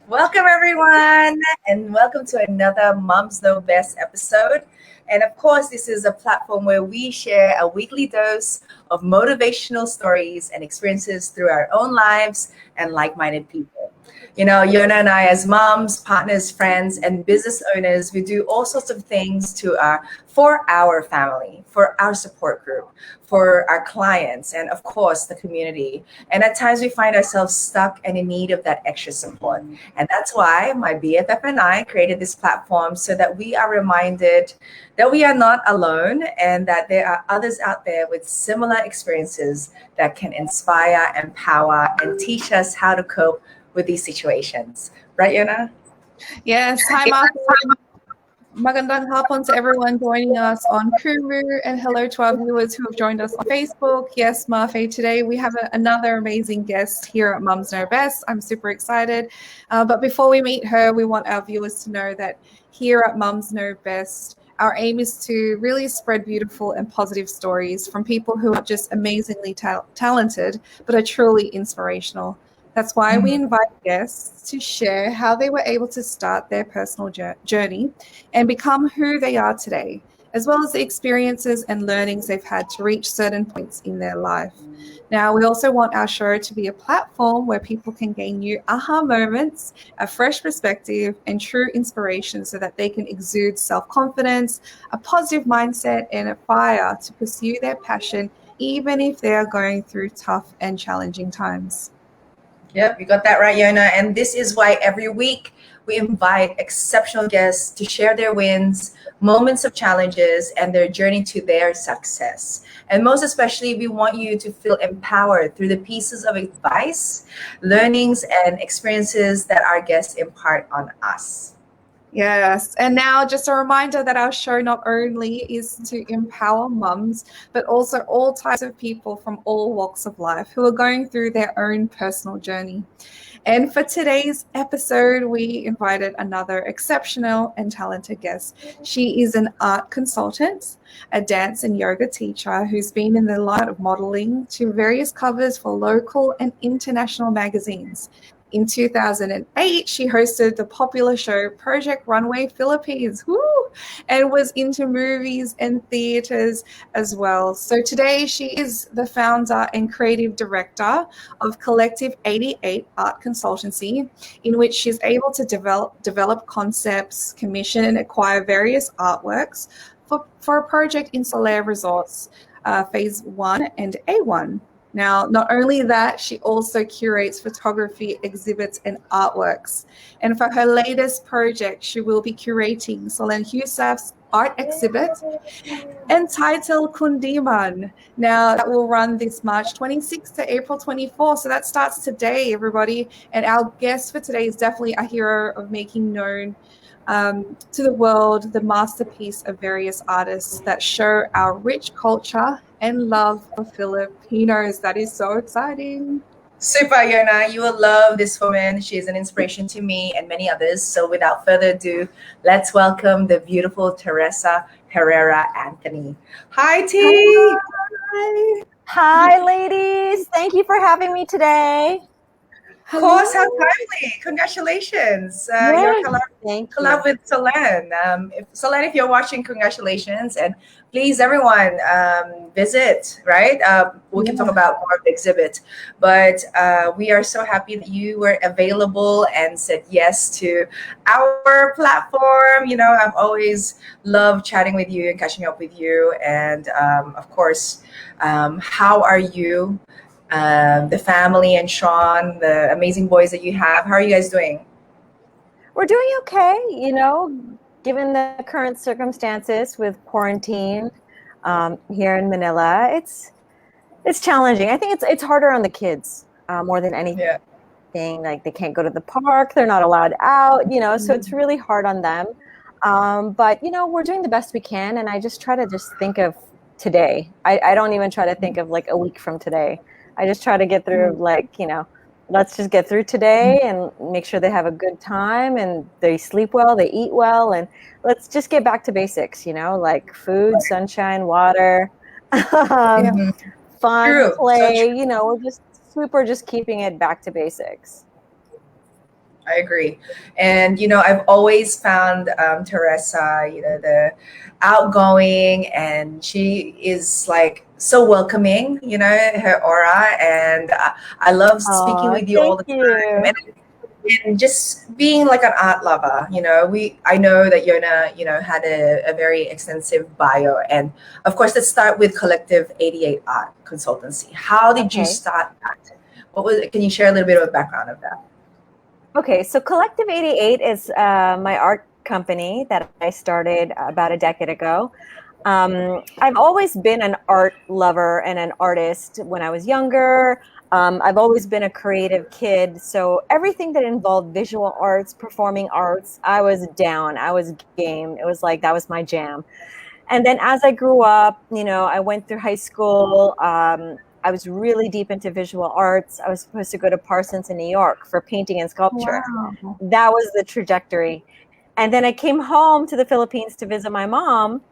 Welcome, everyone, and welcome to another Moms Know Best episode. And of course, this is a platform where we share a weekly dose of motivational stories and experiences through our own lives and like minded people. You know, Yona and I, as moms, partners, friends, and business owners, we do all sorts of things for our family, for our support group, for our clients, and of course, the community. And at times, we find ourselves stuck and in need of that extra support. And that's why my BFF and I created this platform so that we are reminded that we are not alone and that there are others out there with similar experiences that can inspire, empower, and teach us how to cope with these situations. Right, Yona? Yes, hi Martha. Magandang hapon to everyone joining us on Kumu, and hello to our viewers who have joined us on Facebook. Yes, Marfe, today we have another amazing guest here at Mums Know Best. I'm super excited. But before we meet her, we want our viewers to know that here at Mums Know Best, our aim is to really spread beautiful and positive stories from people who are just amazingly talented, but are truly inspirational. That's why we invite guests to share how they were able to start their personal journey and become who they are today, as well as the experiences and learnings they've had to reach certain points in their life. Now, we also want our show to be a platform where people can gain new aha moments, a fresh perspective, and true inspiration so that they can exude self-confidence, a positive mindset, and a fire to pursue their passion, even if they are going through tough and challenging times. Yep, you got that right, Yona. And this is why every week we invite exceptional guests to share their wins, moments of challenges, and their journey to their success. And most especially, we want you to feel empowered through the pieces of advice, learnings, and experiences that our guests impart on us. Yes. And now just a reminder that our show not only is to empower mums, but also all types of people from all walks of life who are going through their own personal journey. And for today's episode, we invited another exceptional and talented guest. She is an art consultant, a dance and yoga teacher who's been in the light of modeling to various covers for local and international magazines. In 2008, she hosted the popular show Project Runway Philippines, and was into movies and theaters as well. So today she is the founder and creative director of Collective 88 Art Consultancy, in which she's able to develop concepts, commission and acquire various artworks for a project in Solaire Resorts, Phase 1 and A1. Now, not only that, she also curates photography, exhibits, and artworks. And for her latest project, she will be curating Solen Husaf's art exhibit entitled Kundiman. Now, that will run this March 26th to April 24th. So that starts today, everybody. And our guest for today is definitely a hero of making known to the world the masterpiece of various artists that show our rich culture and love for Filipinos. That is so exciting. Super, Yona. You will love this woman. She is an inspiration to me and many others. So, without further ado, let's welcome the beautiful Teresa Herrera Anthony. Hi, T. Hi. Hi, ladies. Thank you for having me today. Of course, how timely. Congratulations. Your Thank collab you. with Solen. Solen, if you're watching, congratulations. And please, everyone, visit, right? We can talk about more of the exhibit. But we are so happy that you were available and said yes to our platform. You know, I've always loved chatting with you and catching up with you. And of course, how are you? The family and Sean, the amazing boys that you have. How are you guys doing? We're doing okay, given the current circumstances with quarantine here in Manila. It's challenging. I think it's harder on the kids more than anything. Yeah. Like they can't go to the park, they're not allowed out, so it's really hard on them. But we're doing the best we can, and I just try to think of today. I don't even try to think of like a week from today. I just try to get through let's just get through today and make sure they have a good time and they sleep well, they eat well, and let's just get back to basics, like food, sunshine, water, fun, True. play, So true. we're just keeping it back to basics. I agree. And, I've always found Teresa, the outgoing, and she is like so welcoming, her aura. And I love speaking Oh, with you all thank the time. you. And just being like an art lover, I know that Yona, had a very extensive bio. And of course, let's start with Collective 88 Art Consultancy. How did you Okay. start that? Can you share a little bit of a background of that? Okay, so Collective 88 is my art company that I started about a decade ago. I've always been an art lover and an artist when I was younger. I've always been a creative kid. So everything that involved visual arts, performing arts, I was down. I was game. It was like that was my jam. And then as I grew up, I went through high school. I was really deep into visual arts. I was supposed to go to Parsons in New York for painting and sculpture. Wow. That was the trajectory. And then I came home to the Philippines to visit my mom,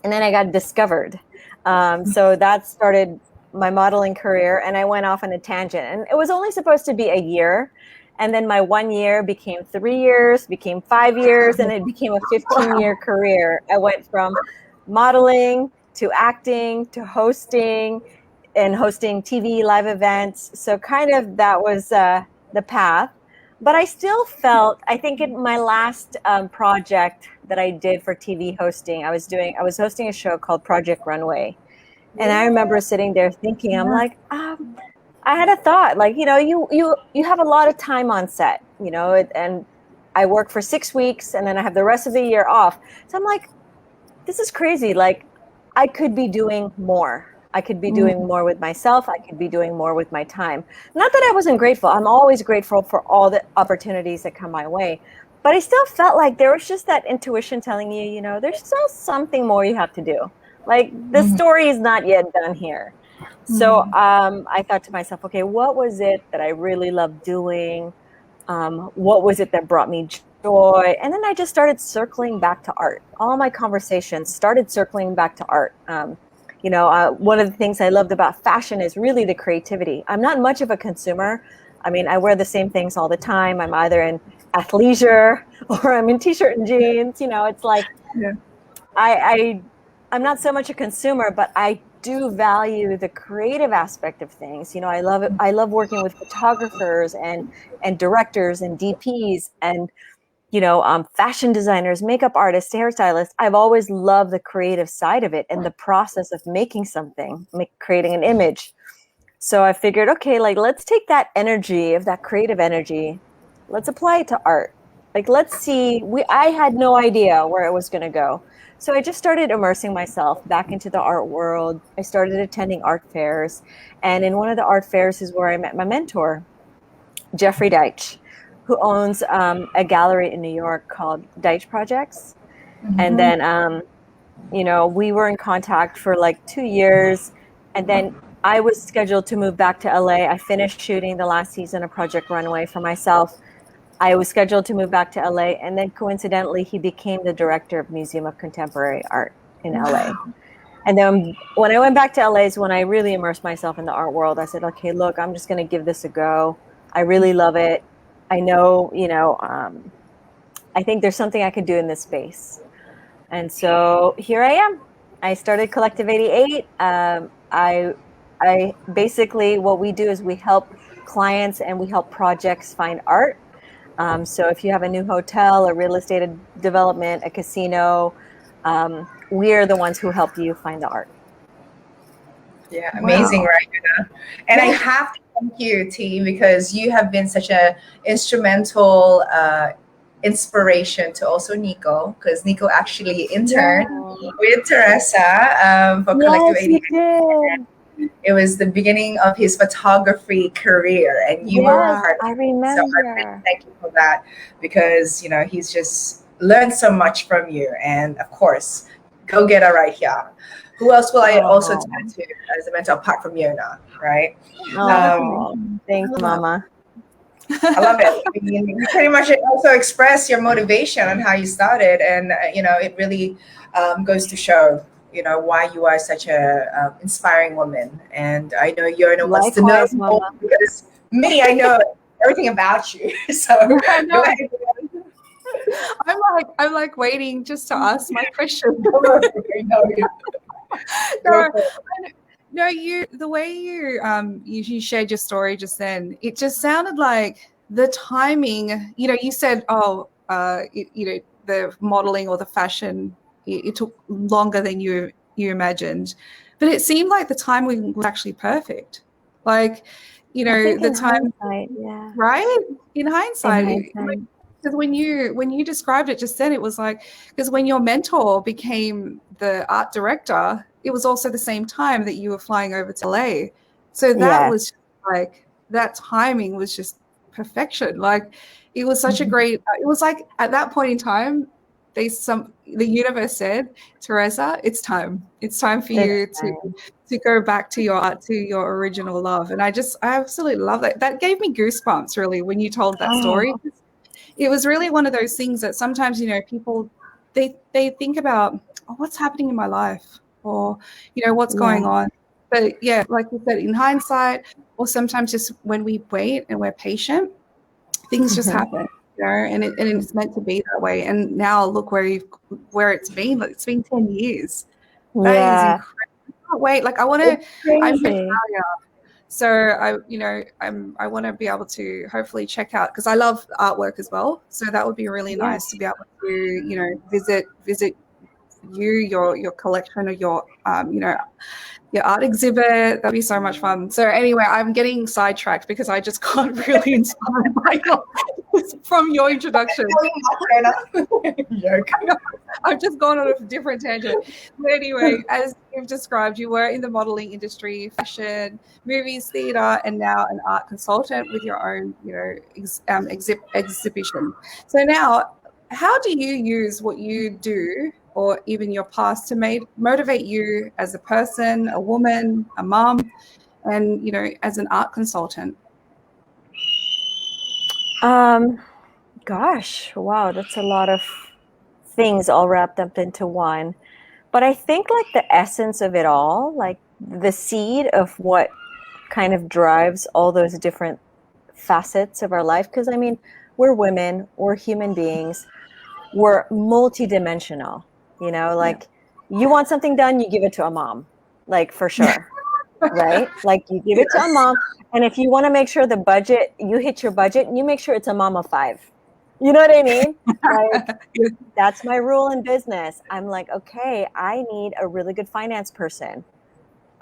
and then I got discovered. So that started my modeling career, and I went off on a tangent. And it was only supposed to be a year. And then my 1 year became 3 years, became 5 years, and it became a 15-year career. I went from modeling to acting to hosting and hosting TV live events. So kind of that was the path. But I still felt, I think in my last project that I did for TV hosting, I was hosting a show called Project Runway. And I remember sitting there thinking, I'm like, I had a thought, like, you have a lot of time on set, and I work for 6 weeks and then I have the rest of the year off. So I'm like, this is crazy. Like, I could be doing more. I could be doing more with myself. I could be doing more with my time. Not that I wasn't grateful. I'm always grateful for all the opportunities that come my way. But I still felt like there was just that intuition telling you, there's still something more you have to do. Like, the story is not yet done here. So I thought to myself, okay, what was it that I really loved doing? What was it that brought me joy? And then I just started circling back to art. All my conversations started circling back to art. One of the things I loved about fashion is really the creativity. I'm not much of a consumer. I mean, I wear the same things all the time. I'm either in athleisure or I'm in t-shirt and jeans. It's like, I'm not so much a consumer, but I do value the creative aspect of things. I love it. I love working with photographers and directors and DPs and fashion designers, makeup artists, hairstylists. I've always loved the creative side of it and the process of making something, creating an image. So I figured, okay, like, let's take that energy of that creative energy, let's apply it to art. Like, let's see, I had no idea where it was going to go. So I just started immersing myself back into the art world. I started attending art fairs. And in one of the art fairs is where I met my mentor, Jeffrey Deitch, who owns a gallery in New York called Deitch Projects. And then, we were in contact for like 2 years. And then I was scheduled to move back to LA. I finished shooting the last season of Project Runway for myself. I was scheduled to move back to LA. And then coincidentally, he became the director of Museum of Contemporary Art in LA. And then when I went back to LA is when I really immersed myself in the art world. I said, okay, look, I'm just going to give this a go. I really love it. I know, I think there's something I could do in this space. And so here I am. I started Collective 88. I basically, what we do is we help clients and we help projects find art. So if you have a new hotel, a real estate development, a casino, we're the ones who help you find the art. Yeah, amazing, right? And I have to thank you, T, because you have been such a instrumental inspiration to also Nico, because Nico actually interned with Teresa for Collective 88. Did. It was the beginning of his photography career, and you were part of it. I remember. So I really thank you for that, because he's just learned so much from you, and of course, go get her right here. Who else will I also turn to as a mentor apart from Yona, right? Thanks, Mama. I love it. I mean, you pretty much also express your motivation on how you started, and it really goes to show why you are such a inspiring woman. And I know Yona wants to know more, because me, I know everything about you. So I know. go ahead. I'm like waiting just to ask my question. No, No, no, the way you shared your story just then, it just sounded like the timing. You said, the modeling or the fashion, it took longer than you imagined, but it seemed like the timing was actually perfect. Like, I think the in time, hindsight, yeah. right? In In hindsight, hindsight. because when you described it just then, it was like, because when your mentor became the art director, it was also the same time that you were flying over to LA. So that Yeah. was like, that timing was just perfection. Like, it was such a Mhm. great, it was like at that point in time, the universe said, Teresa, it's time. It's time for It's you fine. to go back to your art, to your original love. And I absolutely love that. That gave me goosebumps really when you told that story. Oh, It was really one of those things that sometimes, people, they think about, oh, what's happening in my life, or what's going yeah. on. But yeah, like you said, in hindsight, or sometimes just when we wait and we're patient, things just Mhm. happen, and it's meant to be that way. And now look where it's been. Like, it's been 10 years. That is Yeah. incredible. I can't wait. Like, It's I'm crazy. so I want to be able to hopefully check out, because I love artwork as well. So that would be really Yeah. nice to be able to, visit your collection, or your art exhibit. That'd be so much fun. So anyway, I'm getting sidetracked because I just got really inspired by from your introduction. Joke. I've just gone on a different tangent. But anyway, as you've described, you were in the modeling industry, fashion, movies, theater, and now an art consultant with your own, exhibition. So now, how do you use what you do, or even your past, to motivate you as a person, a woman, a mom, and as an art consultant? Um, Gosh, wow, that's a lot of things all wrapped up into one. But I think like the essence of it all, like the seed of what kind of drives all those different facets of our life, because I mean, we're women, we're human beings, we're multidimensional, Yeah. like you want something done, you give it to a mom, like for sure, right? Like you give it to a Yes. mom, and if you want to make sure the budget, you hit your budget, you make sure it's a mom of five. You know what I mean? Like that's my rule in business. I'm like, okay, I need a really good finance person.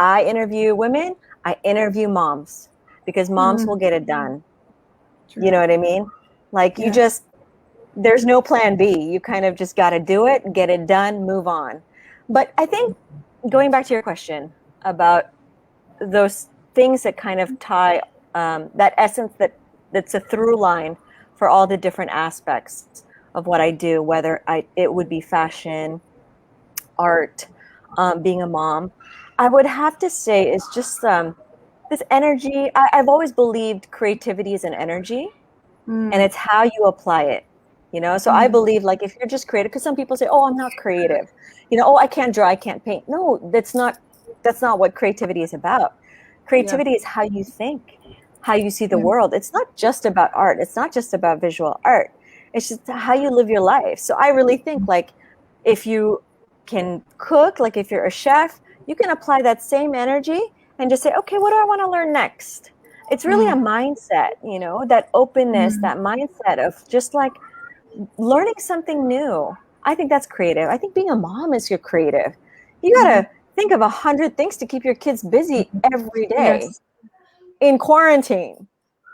I interview women, I interview moms, because moms will get it done. You True. know what I mean? Like you Yeah. just, there's no plan B. You kind of just got to do it, get it done, move on. But I think going back to your question about those things that kind of tie, that essence that's a through line for all the different aspects of what I do, whether it would be fashion, art, being a mom, I would have to say is just this energy. I've always believed creativity is an energy, and Mm. it's how you apply it. So I Mm. believe like if you're just creative, because some people say, "Oh, I'm not creative," "Oh, I can't draw, I can't paint." No, that's not what creativity is about. Yeah. Creativity is how you think, how you see the world. It's not just about art. It's not just about visual art. It's just how you live your life. So I really think like if you can cook, like if you're a chef, you can apply that same energy and just say, okay, what do I want to learn next? It's really a Mm. mindset, that openness, Mm. that mindset of just like learning something new. I think that's creative. I think being a mom is your creative. You got Mhm. to think of 100 things to keep your kids busy every day Yes. in quarantine.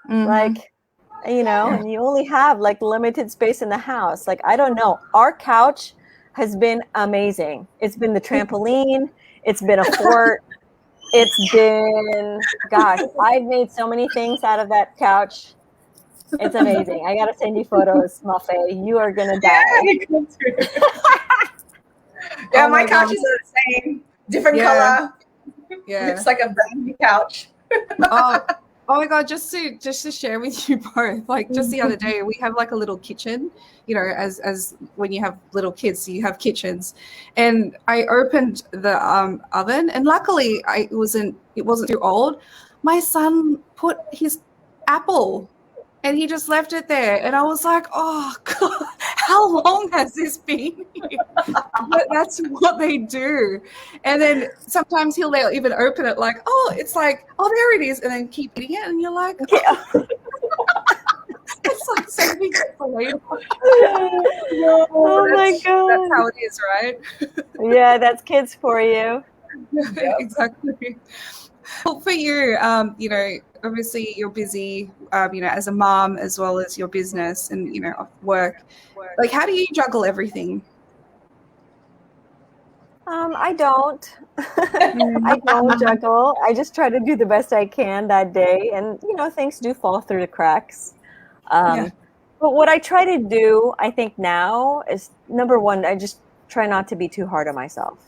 Mm-hmm. Like, and you only have like limited space in the house. Like, I don't know. Our couch has been amazing. It's been the trampoline, it's been a fort, it's been, gosh, I've made so many things out of that couch. It's amazing. I gotta send you photos, Mafe. You are gonna Yeah, die. you can too. Yeah, Oh my my God. couches are the same, different Yeah. color. Yeah. Looks like a brand new couch. Oh, oh my God, just to share with you both, like just the other day, we have like a little kitchen, as when you have little kids, so you have kitchens. And I opened the oven, and luckily it wasn't too old. My son put his apple and he just left it there. And I was like, oh God, how long has this been here? But that's what they do. And then sometimes they'll even open it like, oh, it's like, oh, there it is, and then keep eating it, and you're like, oh. It's like something later. Oh my God. That's how it is, right? Yeah, that's kids for you. Yep. Exactly. Well, for you, obviously you're busy, as a mom as well as your business and, work. Like, how do you juggle everything? I don't. I don't juggle. I just try to do the best I can that day. And, things do fall through the cracks. But what I try to do, I think now is, number one, I just try not to be too hard on myself.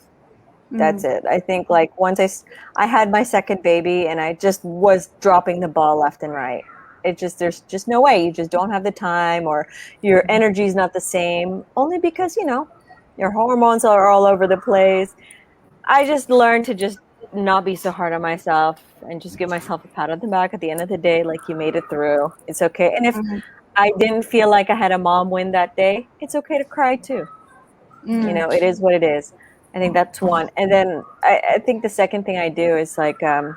That's it. I think like once I had my second baby and I just was dropping the ball left and right. There's just no way. You just don't have the time, or your energy is not the same, only because, your hormones are all over the place. I just learned to just not be so hard on myself and just give myself a pat on the back at the end of the day. Like, you made it through. It's okay. And if I didn't feel like I had a mom win that day, it's okay to cry too. It is what it is. I think that's one. And then I think the second thing I do is like, I'm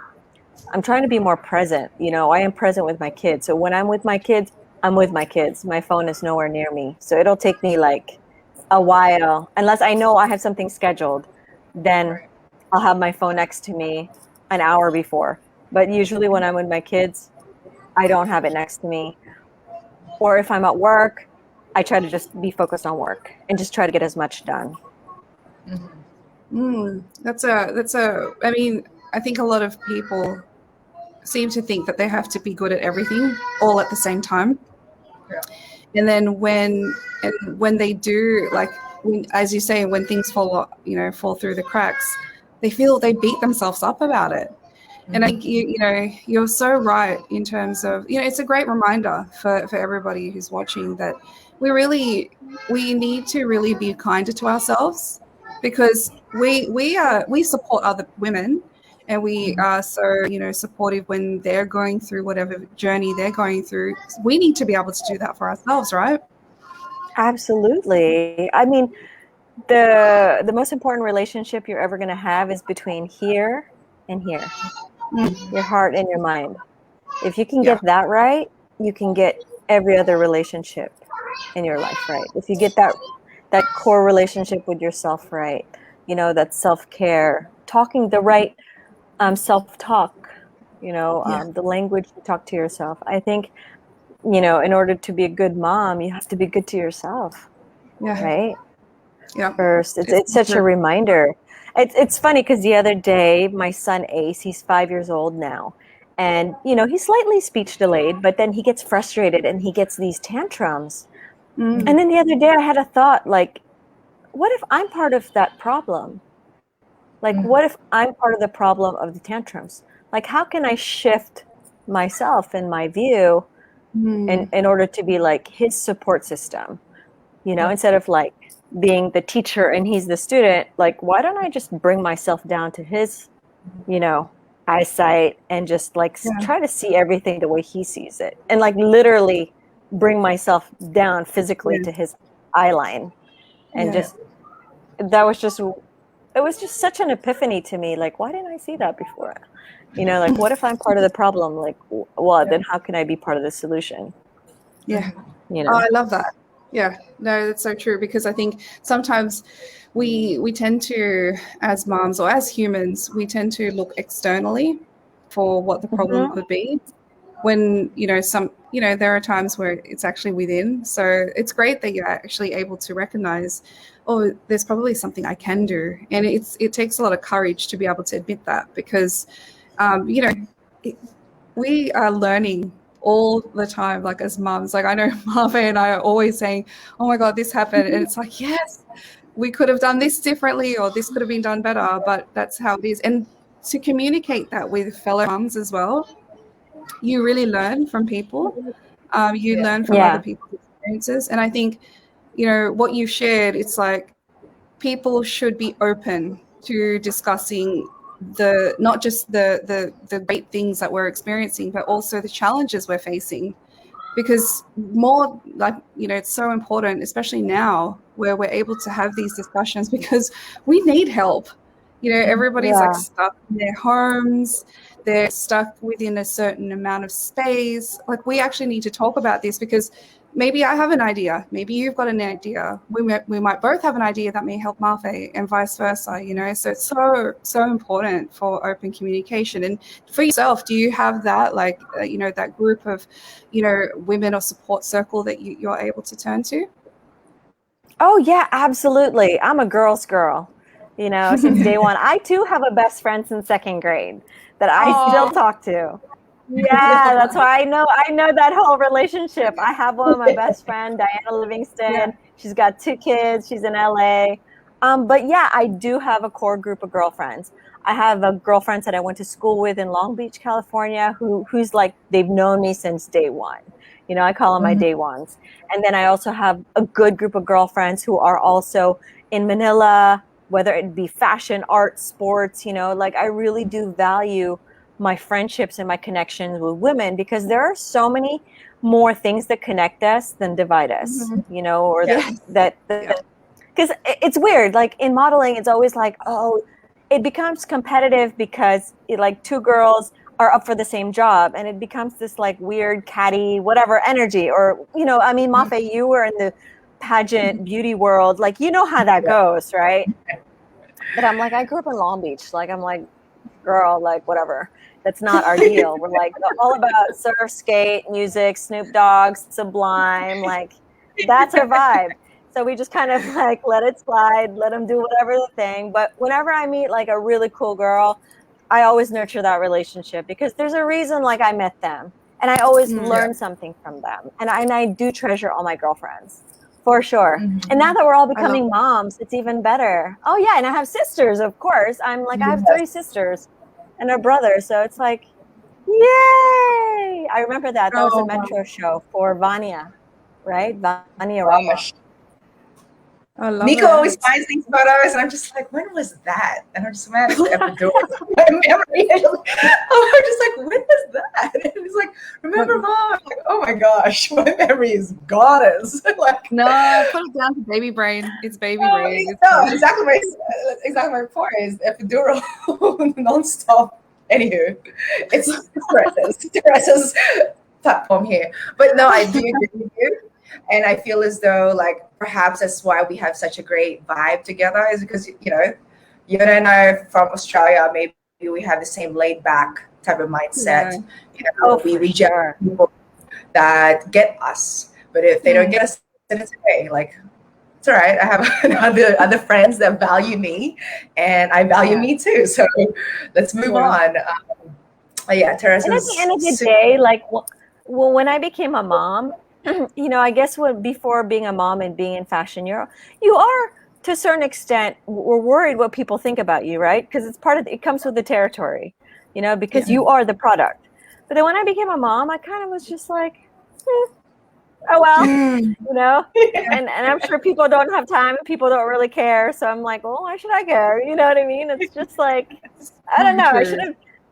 trying to be more present. I am present with my kids. So when I'm with my kids, I'm with my kids. My phone is nowhere near me. So it'll take me like a while, unless I know I have something scheduled, then I'll have my phone next to me an hour before. But usually when I'm with my kids, I don't have it next to me. Or if I'm at work, I try to just be focused on work and just try to get as much done. I mean, I think a lot of people seem to think that they have to be good at everything all at the same time. Yeah. And then when they do, like, as you say, when things fall through the cracks, they beat themselves up about it. And I think you're so right in terms of, it's a great reminder for everybody who's watching that we need to really be kinder to ourselves, because we support other women, and we are so supportive when they're going through whatever journey they're going through. We need to be able to do that for ourselves, right? Absolutely. I mean, the most important relationship you're ever going to have is between here and here. Your heart and your mind. If you can get that right, you can get every other relationship in your life right. If you get that core relationship with yourself right, that self-care, talking the right self-talk, the language you talk to yourself. I think, in order to be a good mom, you have to be good to yourself. Right? Yeah. First, it's such a reminder. It's funny because the other day, my son Ace, he's 5 years old now, and he's slightly speech delayed, but then he gets frustrated and he gets these tantrums. And then the other day I had a thought, like, what if I'm part of that problem? Like, what if I'm part of the problem of the tantrums? Like, how can I shift myself and my view in order to be like his support system? Instead of like being the teacher and he's the student, like, why don't I just bring myself down to his, eyesight and just like try to see everything the way he sees it, and like literally bring myself down physically to his eye line. And it was just such an epiphany to me. Like, why didn't I see that before? Like, what if I'm part of the problem? Like, well, then how can I be part of the solution? Yeah. Oh, I love that. Yeah, no, that's so true, because I think sometimes we tend to, as moms or as humans, we tend to look externally for what the problem could be, when there are times where it's actually within. So it's great that you're actually able to recognize, oh, there's probably something I can do, and it takes a lot of courage to be able to admit that, because we are learning all the time, like as moms. Like, I know Marva and I are always saying, oh my God, this happened, and it's like, yes, we could have done this differently, or this could have been done better, but that's how it is. And to communicate that with fellow moms as well, you really learn from people. You learn from other people's experiences. And I think, what you shared, it's like people should be open to discussing not just the great things that we're experiencing, but also the challenges we're facing. because more like, it's so important, especially now where we're able to have these discussions, because we need help. Everybody's like stuck in their homes, they're stuck within a certain amount of space. Like, we actually need to talk about this, because maybe I have an idea, maybe you've got an idea, we might both have an idea that may help Martha, and vice versa. So it's so important for open communication. And for yourself, do you have that, like that group of women or support circle that you're able to turn to? Oh yeah, absolutely. I'm a girl's girl, since day one. I too have a best friend since second grade that I still talk to. Yeah, that's why I know that whole relationship. I have one, my best friend, Diana Livingston. Yeah. She's got 2 kids. She's in LA. But yeah, I do have a core group of girlfriends. I have a girlfriends that I went to school with in Long Beach, California, who's like, they've known me since day one. I call them my day ones. And then I also have a good group of girlfriends who are also in Manila, whether it be fashion, art, sports, like I really do value my friendships and my connections with women, because there are so many more things that connect us than divide us, or that because it's weird. Like in modeling, it's always like, oh, it becomes competitive because like 2 girls are up for the same job, and it becomes this like weird catty whatever energy. Or I mean, Mafe, you were in the pageant beauty world, like how that goes, right? But I'm like, I grew up in Long Beach, like I'm like, girl, like whatever, that's not our deal. We're like all about surf, skate, music, Snoop Dogg, Sublime, like that's our vibe. So we just kind of like let it slide, let them do whatever the thing. But whenever I meet like a really cool girl, I always nurture that relationship, because there's a reason like I met them, and I always learn something from them. And I do treasure all my girlfriends, for sure. And now that we're all becoming moms, it's even better. Oh yeah, and I have sisters, of course. I have 3 sisters and a brother, so it's like, yay! I remember that was a Metro show for Vania, right? Vania Ramos. I love Nico always finds these photos, and I'm just like, when was that? And I'm just mad at Epidural. My memory. I'm just like, when was that? And he's like, remember, Mom? I'm like, oh my gosh, my memory is goddess. Like, no, put it down to baby brain. It's baby brain. No, exactly my point is Epidural nonstop. Anywho, it's Teresa's platform here. But no, I do agree with you. And I feel as though, like, perhaps that's why we have such a great vibe together, is because, you and I are from Australia. Maybe we have the same laid back type of mindset. We reject people that get us. But if they don't get us, then it's okay. Like, it's all right. I have other friends that value me, and I value me too. So let's move on. Teresa. And at the end of the day, like, well, when I became a mom, I guess before being a mom and being in fashion, you are to a certain extent, we're worried what people think about you, right? Because it's it comes with the territory, because you are the product. But then when I became a mom, I kind of was just like, oh well, and I'm sure people don't have time, and people don't really care. So I'm like, well, why should I care? You know what I mean? It's just like, I don't know.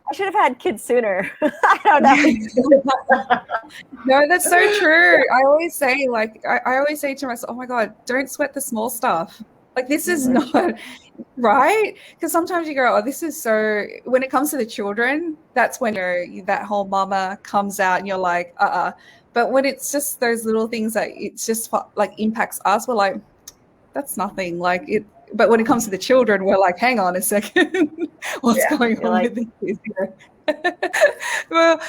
I should have had kids sooner. I don't know. No, that's so true. I always say, like, I always say to myself, oh my God, don't sweat the small stuff. Like, this is not right. Because sometimes you go, oh, this is so, when it comes to the children, that's when that whole mama comes out and you're like, But when it's just those little things that it's just like impacts us, we're like, that's nothing. Like it. But when it comes to the children, we're like, hang on a second, what's going on with this? Well,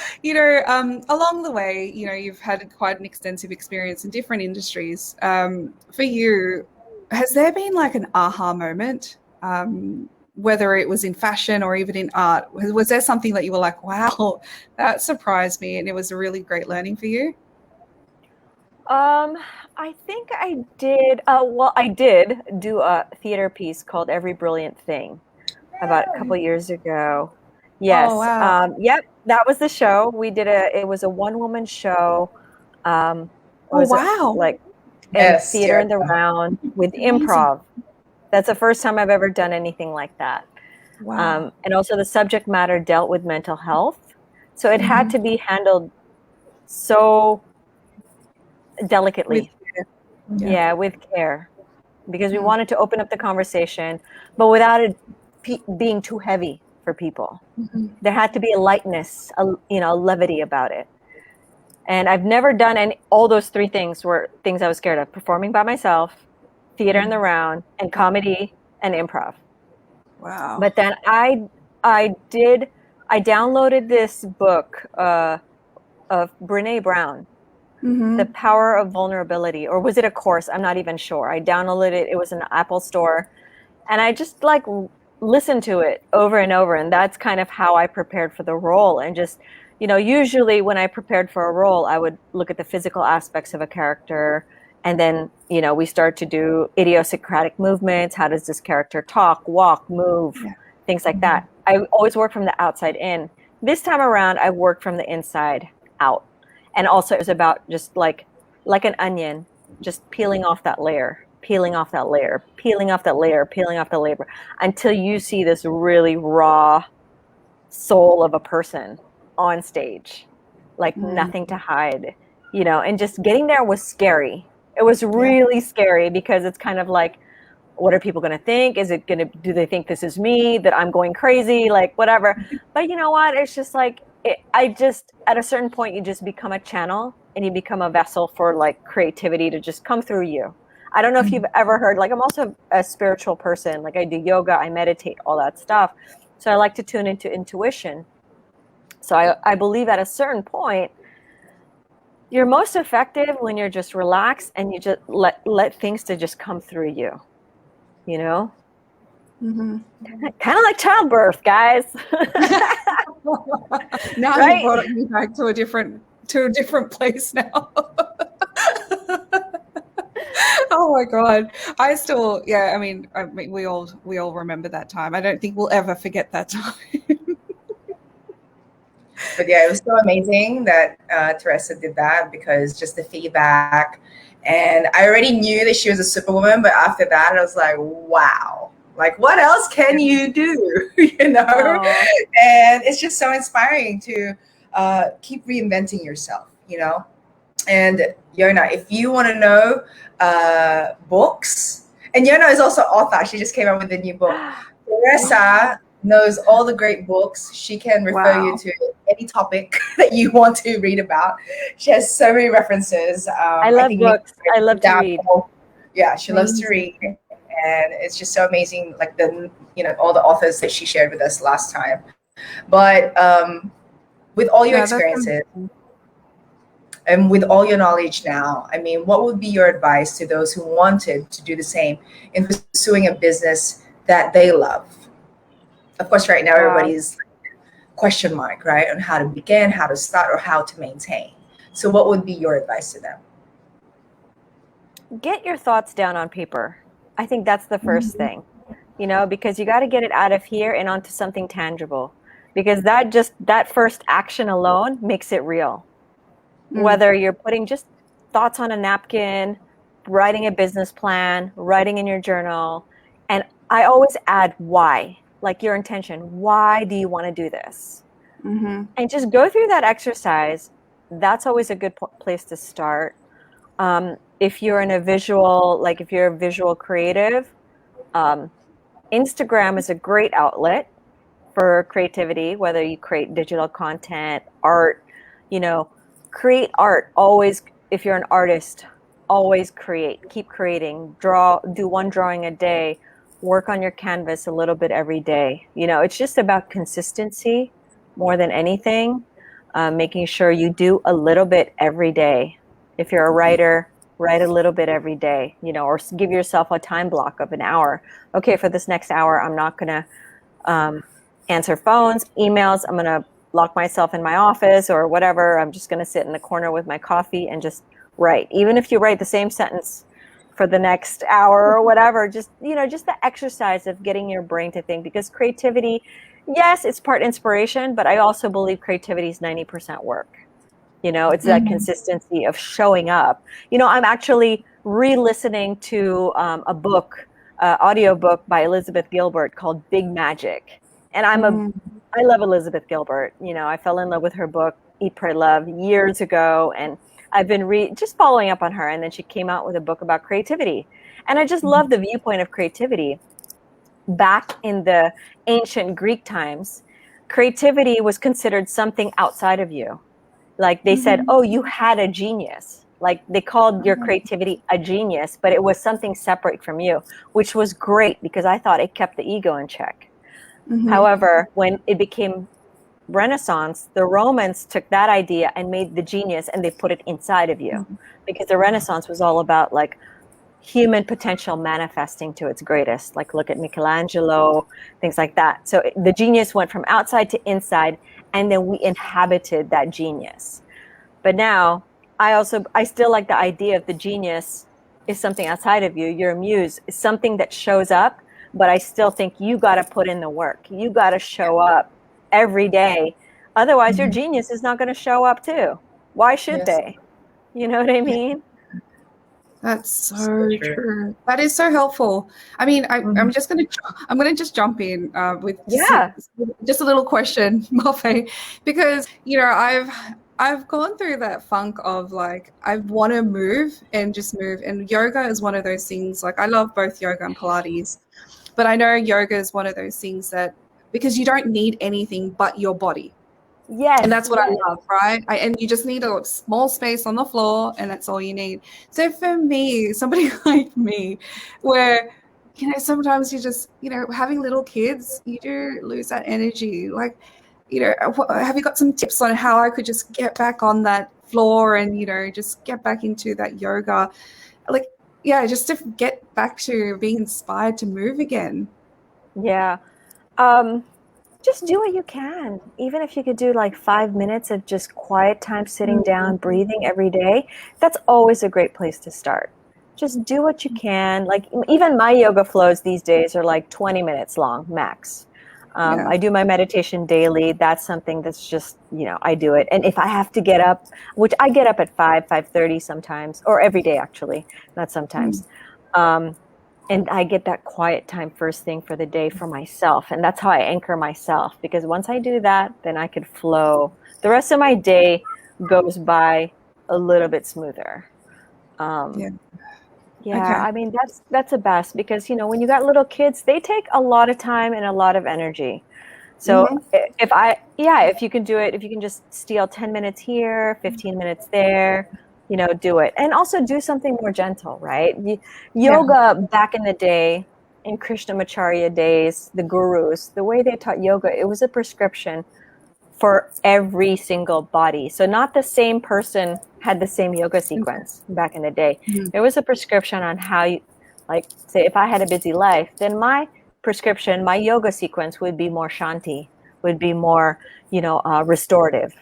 along the way, you've had quite an extensive experience in different industries. For you, has there been like an aha moment, whether it was in fashion or even in art? Was there something that you were like, wow, that surprised me, and it was a really great learning for you? I think I did. I did do a theater piece called Every Brilliant Thing about a couple years ago. Yes. Oh, wow. Yep. That was the show. We did it was a 1-woman show. Wow. Like theater in the round with improv. That's the first time I've ever done anything like that. Wow. And also the subject matter dealt with mental health. So it had to be handled so delicately. Yeah. With care, because we wanted to open up the conversation, but without it being too heavy for people. There had to be a lightness, a levity about it. And I've never done any. All those three things were things I was scared of: performing by myself, theater in the round, and comedy and improv. Wow. But then I downloaded this book of Brene Brown, The Power of Vulnerability, or was it a course? I'm not even sure. I downloaded it. It was in the Apple Store, and I just like listened to it over and over. And that's kind of how I prepared for the role. And just, usually when I prepared for a role, I would look at the physical aspects of a character. And then, we start to do idiosyncratic movements. How does this character talk, walk, move, things like that. I always work from the outside in. This time around, I worked from the inside out. And also it was about just like an onion, just peeling off that layer, peeling off that layer, peeling off that layer, peeling off the layer, until you see this really raw soul of a person on stage, like nothing to hide, and just getting there was scary. It was really scary, because it's kind of like, what are people going to think? Do they think this is me, that I'm going crazy, like whatever? But you know what? It's just like, at a certain point, you just become a channel, and you become a vessel for like creativity to just come through you. I don't know if you've ever heard, like, I'm also a spiritual person. Like, I do yoga, I meditate, all that stuff. So I like to tune into intuition. So I believe at a certain point, you're most effective when you're just relaxed and you just let things to just come through you, Kind of like childbirth, guys. Now Right? you brought me back to a different place now. Oh my God. I mean, we all remember that time. I don't think we'll ever forget that time. But yeah, it was so amazing that Teresa did that, because just the feedback. And I already knew that she was a superwoman, but after that, I was like, wow, like what else can you do? Aww. And it's just so inspiring to keep reinventing yourself, And Yona, if you want to know books, and Yona is also author. She just came out with a new book. Teresa knows all the great books. She can refer you to any topic that you want to read about. She has so many references. I love books. I love to read. Yeah, she loves to read. And it's just so amazing, like all the authors that she shared with us last time. But with all your experiences and with all your knowledge now, I mean, what would be your advice to those who wanted to do the same in pursuing a business that they love? Of course, right now, everybody's question mark, right, on how to begin, how to start, or how to maintain. So what would be your advice to them? Get your thoughts down on paper. I think that's the first thing, because you got to get it out of here and onto something tangible, because that first action alone makes it real. Whether you're putting just thoughts on a napkin, writing a business plan, writing in your journal. And I always add why, like your intention. Why do you want to do this? And just go through that exercise. That's always a good place to start. If you're a visual creative, Instagram is a great outlet for creativity, whether you create digital content, art, create art. Always, if you're an artist, always create, keep creating, do one drawing a day, work on your canvas a little bit every day. It's just about consistency more than anything, making sure you do a little bit every day. If you're a writer, write a little bit every day, or give yourself a time block of an hour. Okay, for this next hour, I'm not going to answer phones, emails. I'm going to lock myself in my office or whatever. I'm just going to sit in the corner with my coffee and just write. Even if you write the same sentence for the next hour or whatever, just the exercise of getting your brain to think, because creativity, yes, it's part inspiration, but I also believe creativity is 90% work. It's that consistency of showing up. I'm actually re-listening to a book, audio book by Elizabeth Gilbert called Big Magic. And I love Elizabeth Gilbert. I fell in love with her book, Eat, Pray, Love, years ago. And I've been just following up on her, and then she came out with a book about creativity. And I just love the viewpoint of creativity. Back in the ancient Greek times, creativity was considered something outside of you. Like they said, oh, you had a genius. Like they called your creativity a genius, but it was something separate from you, which was great because I thought it kept the ego in check. However, when it became Renaissance, the Romans took that idea and made the genius and they put it inside of you, because the Renaissance was all about like human potential manifesting to its greatest. Like look at Michelangelo, things like that. So the genius went from outside to inside, and then we inhabited that genius. But now I still like the idea of the genius is something outside of you. Your muse is something that shows up, but I still think you got to put in the work. You got to show up every day. Otherwise your genius is not going to show up too. Why should they? You know what I mean? That's so true. That is so helpful. I mean, I'm going to just jump in with just a little question, Mafe, because I've gone through that funk of like I want to move, and yoga is one of those things. Like I love both yoga and Pilates, but I know yoga is one of those things that, because you don't need anything but your body. Yes. And that's what I love, right? And you just need a small space on the floor, and that's all you need. So for me, somebody like me, where, sometimes you just, having little kids, you do lose that energy. Like, have you got some tips on how I could just get back on that floor and, just get back into that yoga? Like, just to get back to being inspired to move again. Yeah. Just do what you can. Even if you could do like 5 minutes of just quiet time sitting down, breathing every day, that's always a great place to start. Just do what you can. Like even my yoga flows these days are like 20 minutes long, max. I do my meditation daily. That's something that's just, I do it. And if I have to get up, which I get up at 5:30 sometimes, or every day actually, not sometimes. And I get that quiet time first thing for the day for myself. And that's how I anchor myself, because once I do that, then I could flow. The rest of my day goes by a little bit smoother. I mean, that's the best, because, when you got little kids, they take a lot of time and a lot of energy. So if you can do it, if you can just steal 10 minutes here, 15 minutes there, do it. And also do something more gentle, right? Yoga back in the day, in Krishnamacharya days, the gurus, the way they taught yoga, it was a prescription for every single body. So not the same person had the same yoga sequence back in the day. There was a prescription on how you, like, say, if I had a busy life, then my prescription, my yoga sequence would be more shanti, would be more, restorative.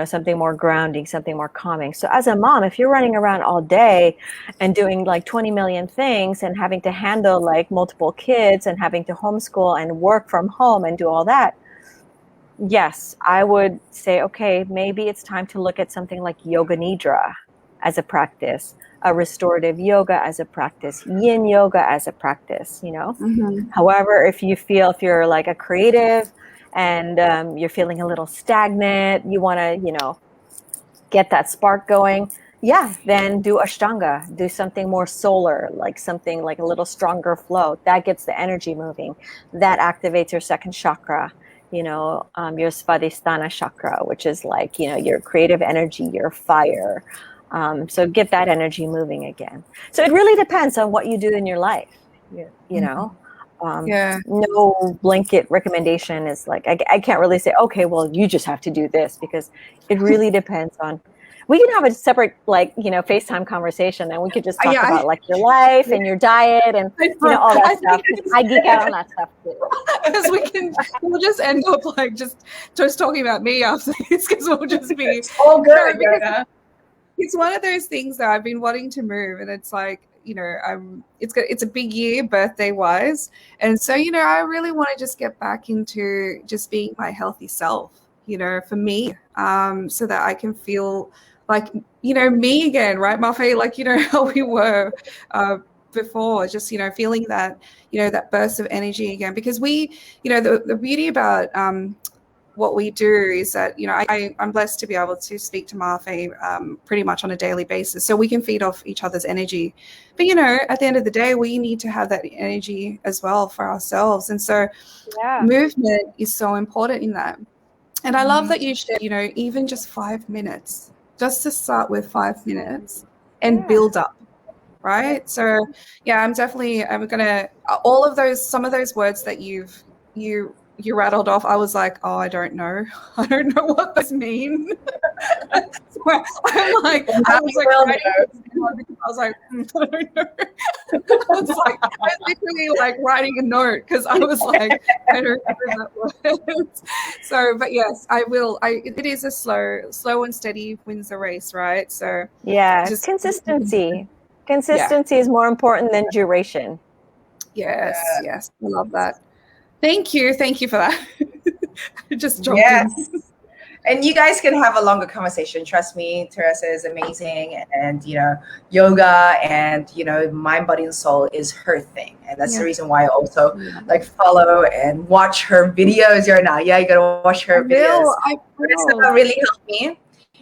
Something more grounding, something more calming. So as a mom, if you're running around all day and doing like 20 million things and having to handle like multiple kids and having to homeschool and work from home and do all that, yes, I would say, okay, maybe it's time to look at something like yoga nidra as a practice, a restorative yoga as a practice, yin yoga as a practice, However, if you're like a creative, and you're feeling a little stagnant, you want to, get that spark going, then do Ashtanga, do something more solar, like something like a little stronger flow. That gets the energy moving. That activates your second chakra, your Svadhisthana chakra, which is like, your creative energy, your fire. So get that energy moving again. So it really depends on what you do in your life, No blanket recommendation is like, I can't really say, okay, well, you just have to do this, because it really depends on, we can have a separate, like, FaceTime conversation, and we could just talk about like your life and your diet and, all that stuff. I geek out on that stuff too. Because we'll just end up like just talking about me after this, because we'll just be all good. It's one of those things that I've been wanting to move, and it's like, it's a big year birthday wise, and so I really want to just get back into just being my healthy self, for me, so that I can feel like me again, right, Mafe? Like how we were before, just feeling that that burst of energy again, because we the beauty about what we do is that, I'm blessed to be able to speak to Marfe pretty much on a daily basis, so we can feed off each other's energy. But at the end of the day, we need to have that energy as well for ourselves, and so movement is so important in that. And I love that you shared, even just 5 minutes, just to start with 5 minutes and build up. Right. So I'm gonna some of those words that you rattled off. I was like, oh, I don't know what those mean. So I'm like, I was like, I don't know. I was literally like writing a note because I was like, I don't know that word. So, but yes, I will. It is a slow and steady wins the race, right? So just consistency. Consistency is more important than duration. Yes, I love that. Thank you for that. Just joking. Yes. And you guys can have a longer conversation. Trust me, Teresa is amazing, and yoga and mind, body, and soul is her thing, and that's the reason why I also follow and watch her videos. You gotta watch her videos. Teresa really helped me,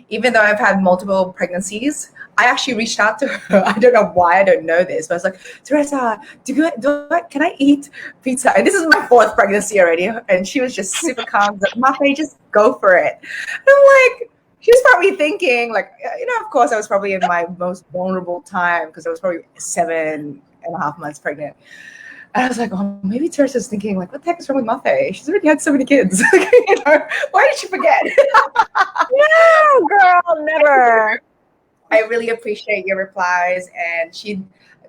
even though I've had multiple pregnancies. I actually reached out to her. I don't know why, I don't know this, but I was like, Teresa, can I eat pizza? And this is my 4th pregnancy already. And she was just super calm. Like, Mafe, just go for it. And I'm like, she was probably thinking, of course, I was probably in my most vulnerable time because I was probably 7.5 months pregnant. And I was like, oh, maybe Teresa's thinking, what the heck is wrong with Mafe? She's already had so many kids. Why did she forget? No, girl, never. I really appreciate your replies. And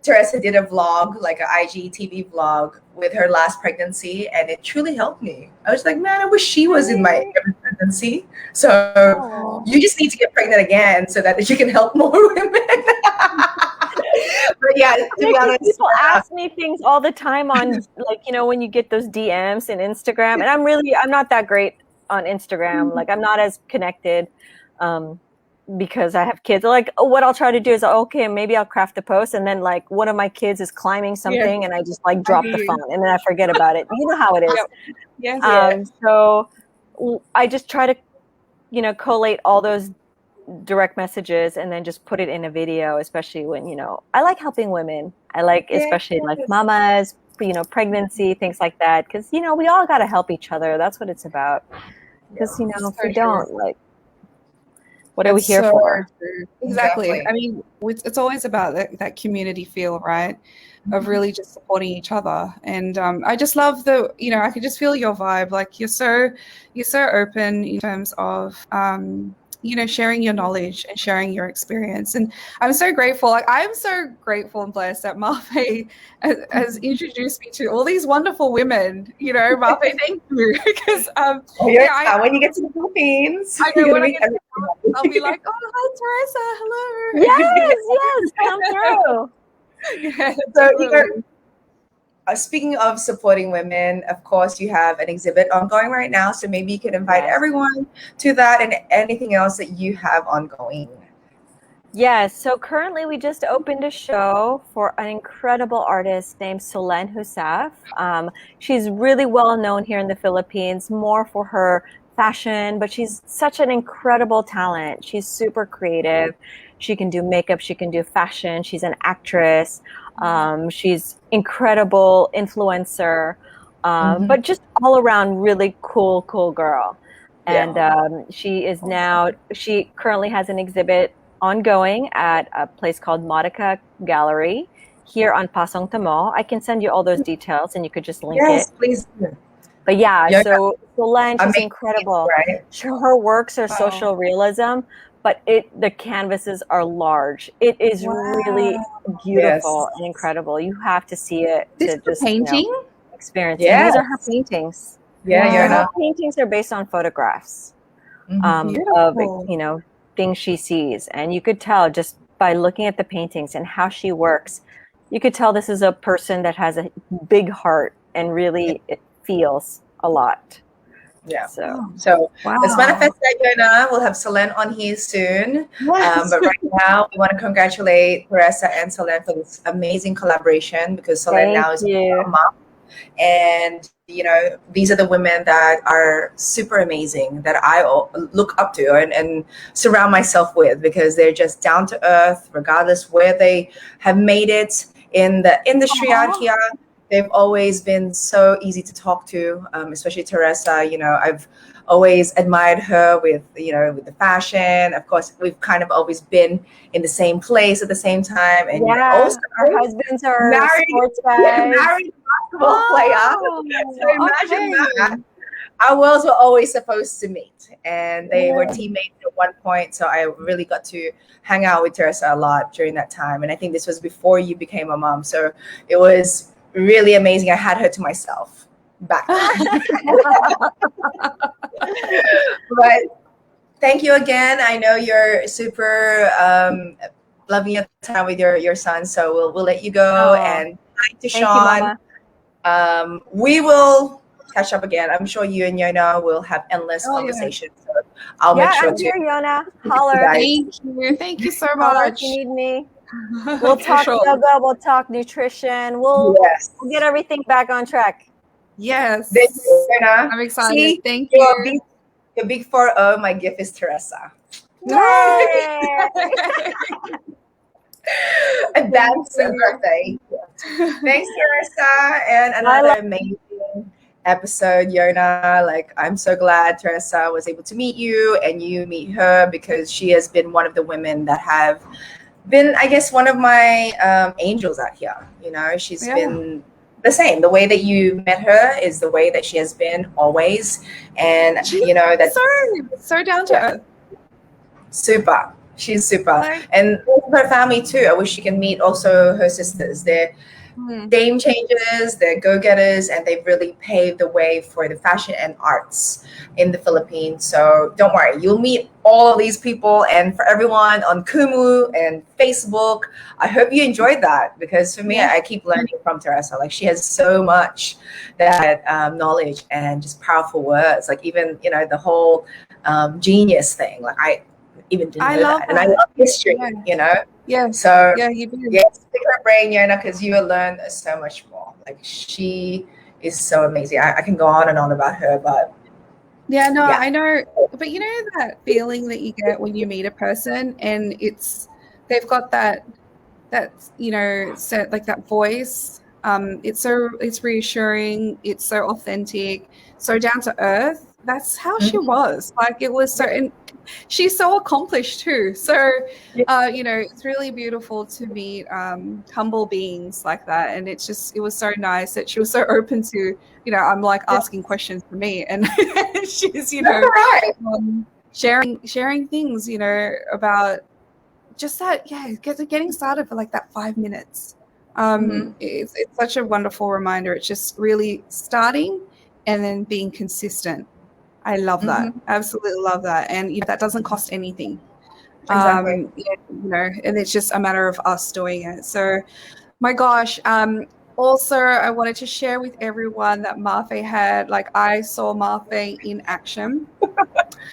Teresa did a vlog, like an IGTV vlog with her last pregnancy, and it truly helped me. I was like, man, I wish she was in my pregnancy. So you just need to get pregnant again so that you can help more women. But to be honest, people ask me things all the time on when you get those DMs in Instagram, and I'm not that great on Instagram. I'm not as connected. Because I have kids. What I'll try to do is, okay, maybe I'll craft a post, and then one of my kids is climbing something, and I just drop the phone, and then I forget about it. You know how it is. Yes. So I just try to, collate all those direct messages and then just put it in a video, especially when, I like helping women. I like, especially mamas, pregnancy, things like that. Because, we all got to help each other. That's what it's about. Because, if we don't, what are we here for? Exactly. I mean, it's always about that community feel, right? Of really just supporting each other. And I just love I can just feel your vibe. You're so open in terms of, sharing your knowledge and sharing your experience. And I'm so grateful. I'm so grateful and blessed that Mafe has introduced me to all these wonderful women. Mafe, thank you. Because when you get to the Philippines, I know I'll be like, oh, hi, Teresa. Hello. Yes, come through. So speaking of supporting women, of course, you have an exhibit ongoing right now. So maybe you can invite everyone to that and anything else that you have ongoing. Yes. So currently we just opened a show for an incredible artist named Solen Husaf. She's really well known here in the Philippines, more for her fashion, but she's such an incredible talent. She's super creative. She can do makeup. She can do fashion. She's an actress. She's incredible influencer, but just all around really cool girl. And she currently has an exhibit ongoing at a place called Modica Gallery here on Pasong Tamo. I can send you all those details and you could just link it. Yes, please. But so Solen, she's incredible. Right? Her works are social realism, but the canvases are large. It is really beautiful and incredible. You have to see it to just painting experience. Yeah, these are her paintings. Her paintings are based on photographs of things she sees, and you could tell just by looking at the paintings and how she works. You could tell this is a person that has a big heart and really it feels a lot. Yeah. So let's manifest that, Yona. We'll have Solen on here soon. Yes. But right now, we want to congratulate Teresa and Solen for this amazing collaboration because Solen now is a mom. And these are the women that are super amazing that I look up to and surround myself with, because they're just down to earth, regardless where they have made it in the industry out here. They've always been so easy to talk to, especially Teresa. I've always admired her with the fashion. Of course, we've kind of always been in the same place at the same time. And also, our husbands are married, sports guys. married basketball player. So imagine that. Our worlds were always supposed to meet, and they were teammates at one point. So I really got to hang out with Teresa a lot during that time. And I think this was before you became a mom. So it was really amazing. I had her to myself back then. But thank you again. I know you're super loving your time with your son, so we'll let you go. And hi to Sean. We will catch up again. I'm sure you and Yona will have endless conversations. So I'll make sure I'm to. Here, Yona. Holler. Thank you so much. If you need me. We'll talk yoga, we'll talk nutrition, we'll get everything back on track. Yes. I'm excited. See, thank you. The big 4-0, my gift is Teresa. Yay! Advance birthday. Thanks, Teresa, and another amazing episode, Yona. Like, I'm so glad Teresa was able to meet you and you meet her, because she has been one of the women that have been, I guess, one of my angels out here. She's been the same. The way that you met her is the way that she has been always. And that's so down to earth. Super. She's super. And her family too. I wish you can meet also her sisters. They're game changers, they're go-getters, and they've really paved the way for the fashion and arts in the Philippines. So don't worry, you'll meet all of these people. And for everyone on Kumu and Facebook, I hope you enjoyed that, because for me, I keep learning from Teresa. Like, she has so much that knowledge and just powerful words. Like, even the whole genius thing. Like, I even didn't know that. And I love history. So you do. Pick her brain, because you will learn so much more. Like, she is so amazing. I can go on and on about her, but I know. But that feeling that you get when you meet a person, and they've got that set, like, that voice. It's reassuring. It's so authentic, so down to earth. That's how she was. Like, it was so. And she's so accomplished too. So, it's really beautiful to meet humble beings like that. And it was so nice that she was so open to, I'm like asking questions for me, and she's, sharing things, about just that, getting started for like that 5 minutes. It's such a wonderful reminder. It's just really starting and then being consistent. I love that. Absolutely love that. And that doesn't cost anything. Exactly. And it's just a matter of us doing it. So, my gosh. Also, I wanted to share with everyone that Mafe had, like, I saw Mafe in action.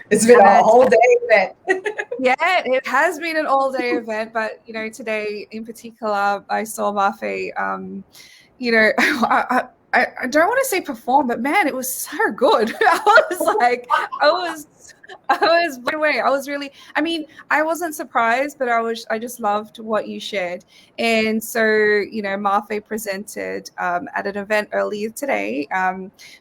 It's been a whole day event. It has been an all-day event, but today in particular, I saw Mafe. I don't want to say perform, but man, it was so good. I was blown away. I wasn't surprised, but I just loved what you shared. And so, Mafe presented at an event earlier today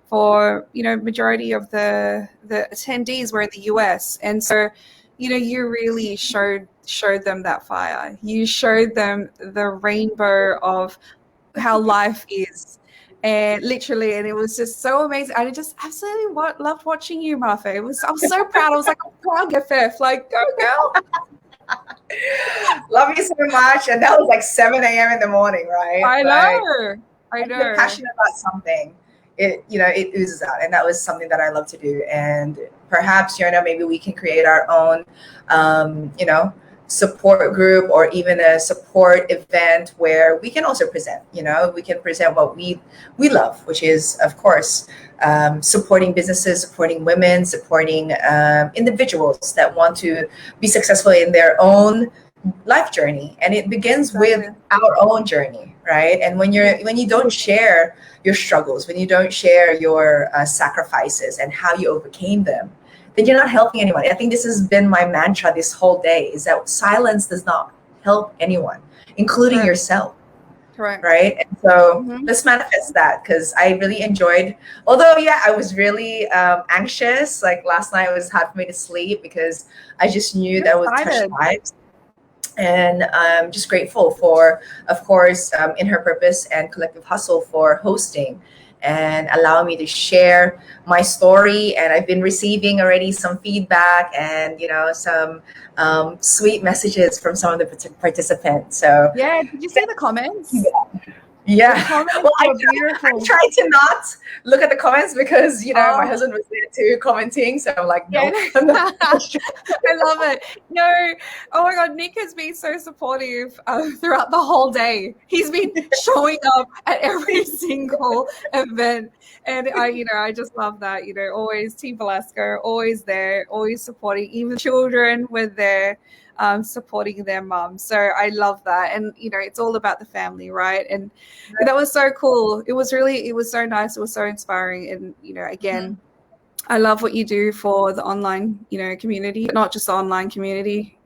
for, majority of the attendees were in the US. And so, you really showed them that fire. You showed them the rainbow of how life is. And literally, and it was just so amazing. I just absolutely loved watching you, Mafe. I was so proud. I was like, I'm proud of FF. Like, go girl. Love you so much. And that was like 7 a.m. in the morning, right? I know. If you're passionate about something, it oozes out. And that was something that I love to do. And perhaps, maybe we can create our own, support group, or even a support event where we can also present, we can present what we love, which is, of course, supporting businesses, supporting women, supporting individuals that want to be successful in their own life journey, and it begins with Exactly. our own journey, right? And when you don't share your struggles, when you don't share your sacrifices and how you overcame them, then you're not helping anyone. I think this has been my mantra this whole day, is that silence does not help anyone, including Correct. yourself, Correct. right? And so Mhm. let's manifest that, because I really enjoyed, although yeah, I was really anxious. Like last night, it was hard for me to sleep because I just knew You're that would touch excited. lives. And I'm just grateful for, of course, In Her Purpose and Collective Hustle for hosting and allowing me to share my story. And I've been receiving already some feedback and, some sweet messages from some of the participants. So Yeah, did you see the comments? yeah. The comments Well, I were beautiful. tried to not look at the comments because, my Oh. husband was there too commenting. So I'm like, Yeah. no. I love it. No, oh my God, Nick has been so supportive throughout the whole day. He's been showing up at every single event, and I just love that. Always Team Velasco, always there, always supporting. Even children were there, supporting their mum. So I love that, and it's all about the family, right? And that was so cool. It was so nice. It was so inspiring, and again. I love what you do for the online, community, but not just the online community.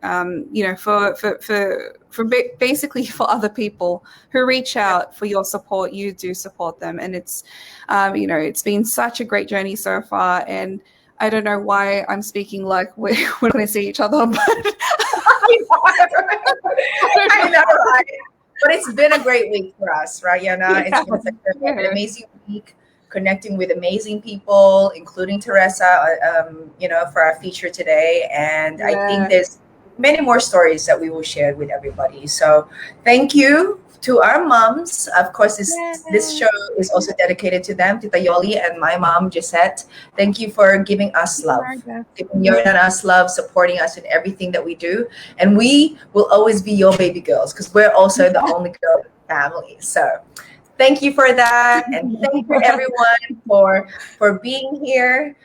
Basically for other people who reach out for your support, you do support them, and it's, it's been such a great journey so far. And I don't know why I'm speaking like we're not going to see each other, but I know, right? But it's been a great week for us, right, Yana? It's been such an amazing week, connecting with amazing people, including Teresa, for our feature today. And I think there's many more stories that we will share with everybody. So thank you to our moms. Of course, this show is also dedicated to them, Tita Yoli and my mom, Gisette. Thank you for giving us love, giving Yon and us love, supporting us in everything that we do. And we will always be your baby girls, because we're also the only girl in the family. So thank you for that, and thank you everyone for being here.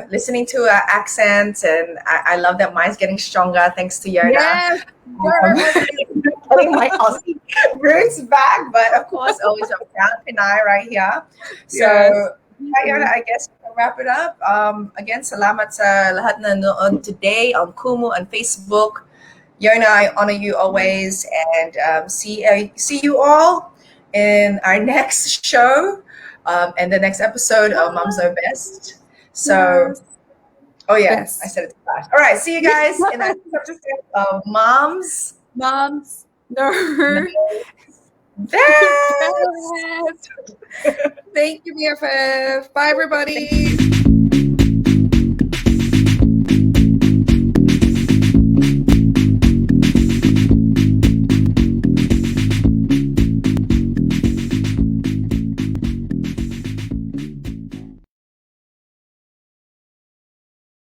Listening to our accents, and I love that mine's getting stronger thanks to Yana. Yes, Getting my Aussie roots back, but of course, always a proud Pinay right here. So, Yana, I guess we'll wrap it up. Again, salamat sa lahat na noon today on Kumu and Facebook. Yana, I honor you always, and see you all in our next show, and the next episode of Moms Know Best. So, oh yeah, I said it too fast. All right, see you guys in the next episode of Moms No Best. Thank you, BFF. Bye, everybody.